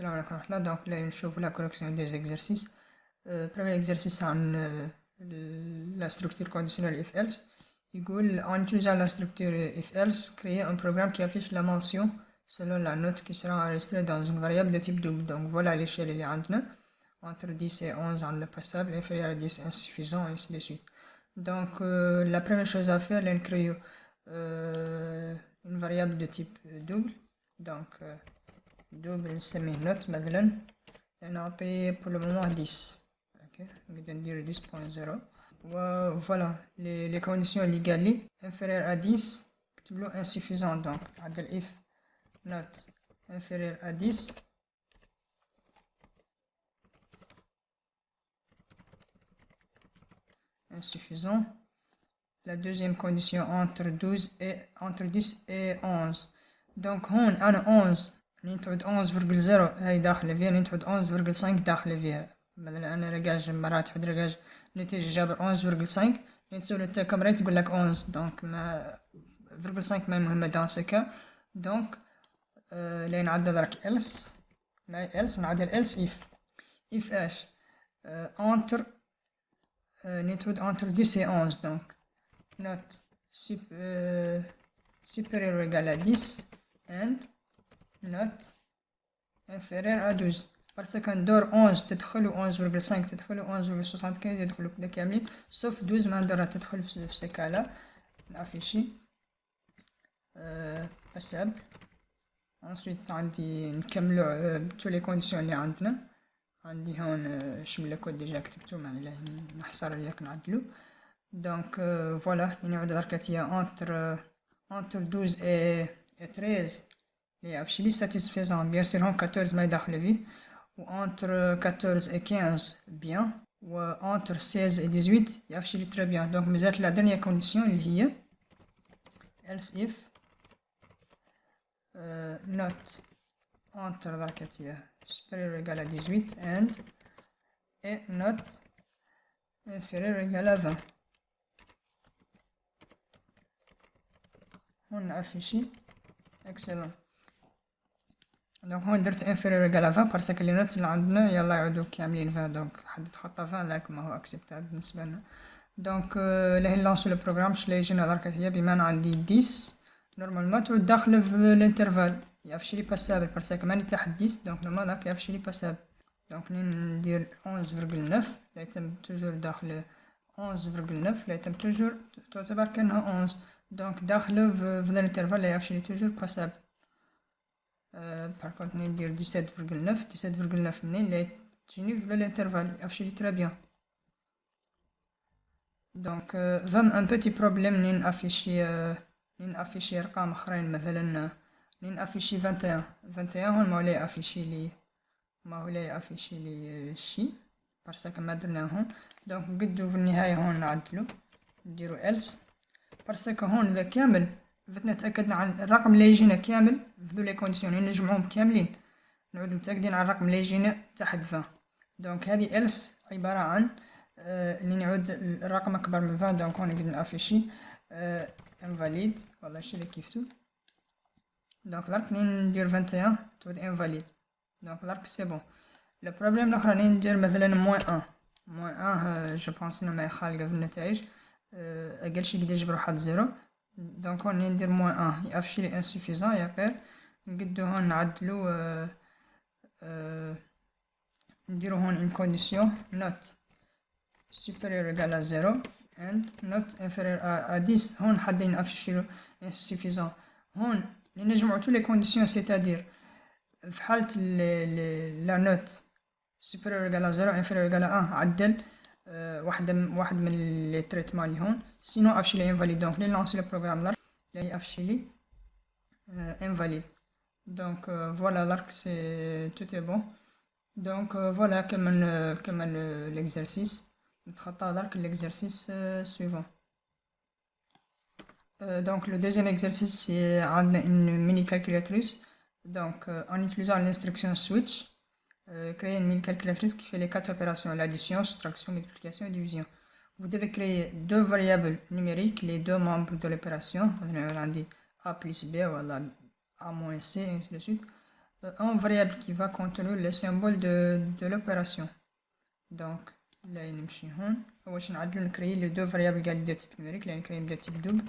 السلام عليكم ورحمة الله. Donc là نشوف la correction des exercices. Premier exercice عن la structure conditionnelle if else. يقول en utilisant la structure if else, créer un programme qui affiche la mention selon la note qui sera enregistrée dans une variable de type double. Donc voilà l'échelle اللي عندنا entre 10 et 11 عند le passable, inférieur à 10 insuffisant, et ainsi de suite. Donc la première chose à faire c'est de créer une variable de type double. Donc double نسميه note مثلا نعطيه pour le moment 10. ok نقدر ندير 10.0 و voilà les conditions اللي قال لي inférieur à 10 كتب له insuffisant. donc نعدل if not inférieur à 10 insuffisant. La deuxième condition entre 10 et 11. donc هون أنا 11 نتعود 11.0 هاي داخلة فيها، نتعود 11.5 داخلة فيها. مثلا أنا رجاج مرات حد رجاج نتيجة جابر 11.5 نسول كم رأيت يقول لك 11. donc ما 0.5 ما مهمة dans ce cas. donc لين نعدل راك else ما else نعدل else if ايش entre نتعود entre 10 et 11. donc not supérieur ou égal à 10 and not inférieur à 12 parce que ندور 11 تدخلوا 11.5 تدخلوا 11.75 يدخلوا كده كاملين sauf 12 ما ندورها تدخل في ce cas là. نافيشي passable. ensuite عندي نكملوا tous les conditions اللي عندنا. عندي هون شمل الكود ديجا كتبته معناه نحصر ليك نعدلو. donc voilà نعود دركاتيا entre 12 et 13 اللي يعرفش لي satisfaisant. bien sûr هون 14 ما يدخل فيه و entre 14 et 15 bien و entre 16 et 18 يعرفش لي très bien. donc مازالت la dernière condition اللي هي else if not entre دركاتيا supérieur ou égal à 18 and et not inférieur ou égal à 20. هون نافيشي excellent. donc هون درت inférieur ou égal à 20 parce que les notes اللي عندنا يلا يعودوا كاملين 20. donc حد تخطى 20 لكن ما هو acceptable بالنسبة لنا. donc لهي نلانسو البروغرام شلي يجينا دركاتيا بما أن عندي 10 نورمالمون تعود داخل في الانترفال يعرفش لي باسابل parce que ماني تحت 10 donc نورمال يعرفش لي باسابل. donc ندير 11.9 لا يتم توجور داخل 11.9 لا يتم توجور تعتبر كأنها 11. donc داخله في الانترفال لا يعرفش لي توجور باسابل. par contre ندير 17.9 منين لا تجيني في الانترفال يعرفش لي très bien. donc فهم un petit problème منين افيشي ارقام اخرين مثلا منين افيشي 21 هون ما ولا افيشي لي شي parce que ما درناهم. donc نقدو في النهاية هون نعدلو نديرو else parce que هون اذا كامل فتنا تأكدنا عن الرقم اللي يجينا كامل في ذو لي كونديسيون نجمعهم كاملين نعود متأكدين على الرقم اللي يجينا تحت 20. donc هذه else عبارة عن اني نعود الرقم اكبر من 20. donc هون نقدر نافيشي invalide والله الشي اللي كيفتو. donc درك ندير 21 تعود invalide. donc درك سي بون. لو بروبليم الاخرى ندير مثلا -1 جو بونس انه ما خالقه في النتائج اقل شي يقدر يجبر واحد 0. donc هون ندير -1 يافشي لي انسوفيزون ياقير نقدو هون نعدلو نديرو هون une condition not supérieur ou égal à 0 and not inférieur à 10. هون حدين افشلو insuffisant. هون نجمعو tous les conditions c'est-à-dire في حالة la note supérieur ou égal à 0 inférieur ou égal à 1 عدل واحد من les traitements اللي هون sinon افشلي invalide. donc لين لانسي البروغرام لارك لا افشلي invalide. donc voilà l'arc c'est tout est bon. donc voilà كمل l'exercice. نتخطى درك l'exercice suivant. donc le deuxième exercice c'est عندنا une mini calculatrice. donc en utilisant l'instruction switch créer une mini calculatrice qui fait les 4 opérations l'addition, soustraction, multiplication et division. vous devez créer deux variables numériques les deux membres de l'opération. on a dit a plus b voilà a moins c et ainsi de suite. un variable qui va contenir le symbole de l'opération. Donc là نمشي هون اول شي نعدلو نكري لي دو فاريابل قال لي تيب نيميريك اللي نكريهم دو تيب دوبل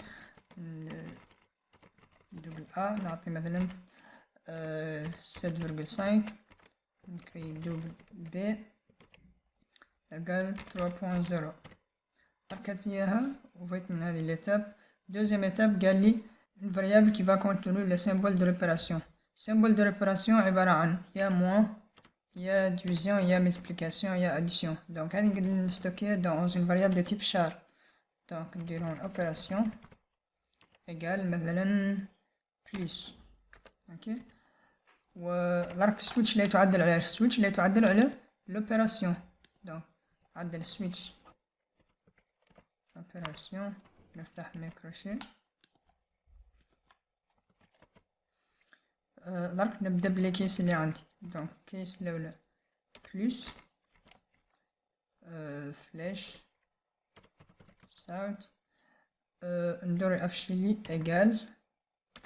دوبل ا نعطي مثلا 7.5 نكري دوبل بي اقل 3.0 حركت اياها وفيت من هذه l'étape. Deuxième étape قال لي الفاريابل qui va contenir le symbole de l'opération. symbole de l'opération عبارة عن يا moins يا division يا multiplication يا addition. donc هذه نقدر نستوكيها dans une variable de type char. donc نديرون opération égale مثلا plus. اوكي ودرك السويتش اللي تعدل على السويتش اللي تعدل على l'opération. donc عدل switch opération نفتح ميكروشي. درك نبدا بلي كيس اللي عندي. دونك كيس الاولى بلس فلاش ساوت ندور افشلي ايغال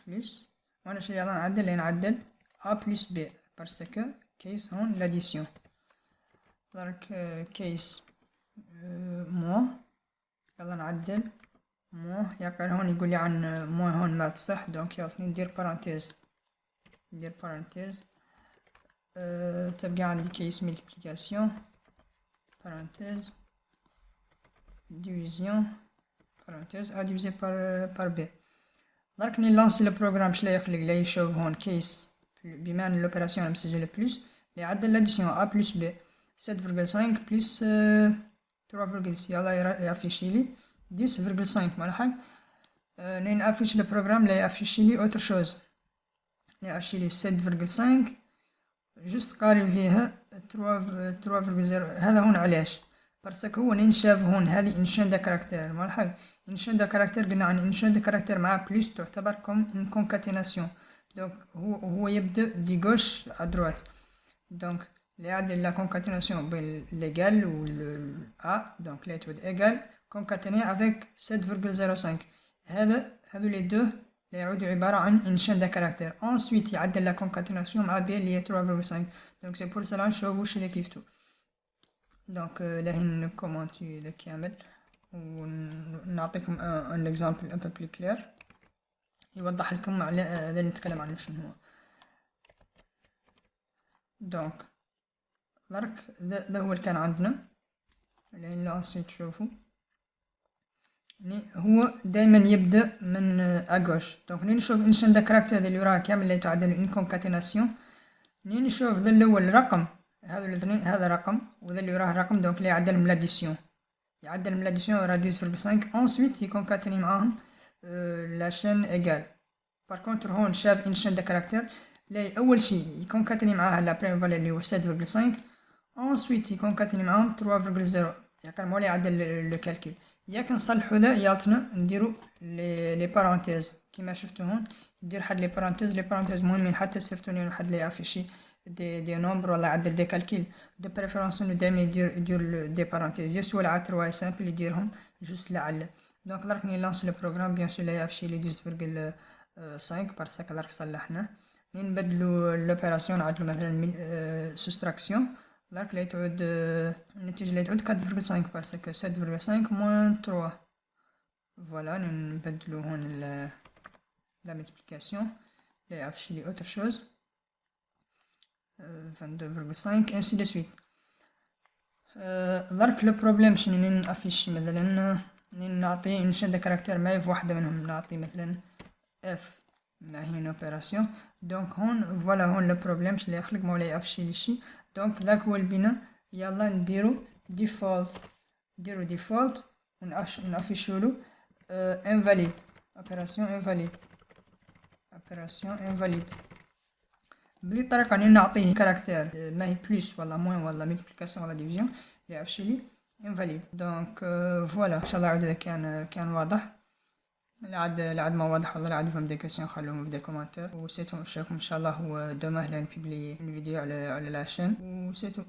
بلس وانا شي يلا نعدل لين نعدل ا بلس بي باسكو كيس هون لاديسيون. درك كيس مو يلا نعدل مو يقال هون يقول لي عن مو هون ما تصح. دونك يلا ندير بارانتيز ندير بارانتيز تبقى عندي كيس ملتيبليكاسيون بارانتيز ديفيزيون بارانتيز ا ديفيزي بار بي. درك نلانسي البروغرام شلا يخلق لي يشوف هون كيس بما ان لوبيراسيون مسجله بلس اللي عدل لاديسيون ا بلس بي 7.5 بلس 3.6 يلا يافيشي لي 10.5 ملحق. نين افيش البروغرام لا يافيشي لي اوتر شوز اللي افيشي لي 7.5 جوست قارن فيها 3.0. هذا هون علاش بارسك هو نين شاف هون هذه انشان دا كاركتير ملحق. انشان دا كاركتير قلنا عن انشان دا كاركتير مع بلس تعتبر كوم ان كونكاتيناسيون. دونك هو يبدا دي غوش ا دروات. دونك اللي يعدل لا كونكاتيناسيون بين ليغال و ا دونك لا تعود ايغال كونكاتيني افيك 7.05. هادو لي دو اللي يعودوا عبارة عن انشان دا كاركتير. ensuite يعدل لا كونكاتيناسيون مع بي اللي هي 3.5. دونك سي بور سلا نشوفو واش اللي كيفتو. دونك لاهين نكومونتي الكامل ونعطيكم ان اكزامبل ان بو بلي كلير يوضح لكم على هذا اللي نتكلم عنه شنو هو. دونك درك ذا هو اللي كان عندنا اللي لانسي تشوفوا هو دائما يبدا من اغوش. دونك نشوف انشان دا كاركتير اللي وراه كامل اللي تعدل ان كونكاتيناسيون. نشوف ذا الاول رقم هذا الاثنين هذا رقم وذا اللي وراه رقم. دونك اللي يعدل من لاديسيون يعدل من لاديسيون وراه 10.5 انسويت يكونكاتيني معاهم لا شين ايغال. بار كونتر هون شاف انشان دا كاركتير لا اول شيء يكونكاتيني معاها لا بريم فاليو اللي هو 7.5 انسويت يكونكاتيني معاهم 3.0 يعني مولاي يعدل لو كالكول. ياك نصلحو ذا يالتنا نديرو لي بارانتيز كيما شفتو هون ندير حد لي بارانتيز مهمين حتى سيرتوني حد لي افيشي دي نومبر ولا عدل دي كالكول دو بريفيرونس انو دائما يدير دي بارانتيز يسوى العطر واي سامبل يديرهم جوست لعل. دونك درك ني لانس لو بروغرام بيان سور لا يافيشي لي 10.5 بارسك درك صلحنا نبدلو لوبيراسيون نعدلو مثلا سوستراكسيون. درك لا تعود النتيجة اللي تعود 4.5 بارسكو 7.5 موان 3. فوالا نبدلو هون لا ملتيبليكاسيون لا يعرفش لي اوتر شوز 22.5 انسي دو سويت. درك لو بروبليم شنو نافيشي مثلا نعطي انشان دا كاركتير معايا في واحدة منهم نعطي مثلا اف مع هنا اوبيراسيون. دونك هون فوالا هون لو بروبليم اللي يخلق مولاي يافيشي لي شي. دونك ذاك هو البناء. يلا نديرو ديفولت نديرو ديفولت ونافيشولو انفاليد اوبيراسيون انفاليد اوبيراسيون انفاليد بلي طريقه اني نعطيه كاركتير ماهي بلس ولا موين ولا ملتيبليكاسيون ولا ديفيزيون يعرفش لي انفاليد. دونك فوالا ان شاء الله عاد كان واضح. لعد ما واضح والله لعد فهم دي كيسيون خلوهم في دي كومنتير وسيتو نشوفكم ان شاء الله هو دوماه لان بيبلي فيديو على لا شين وسيتو.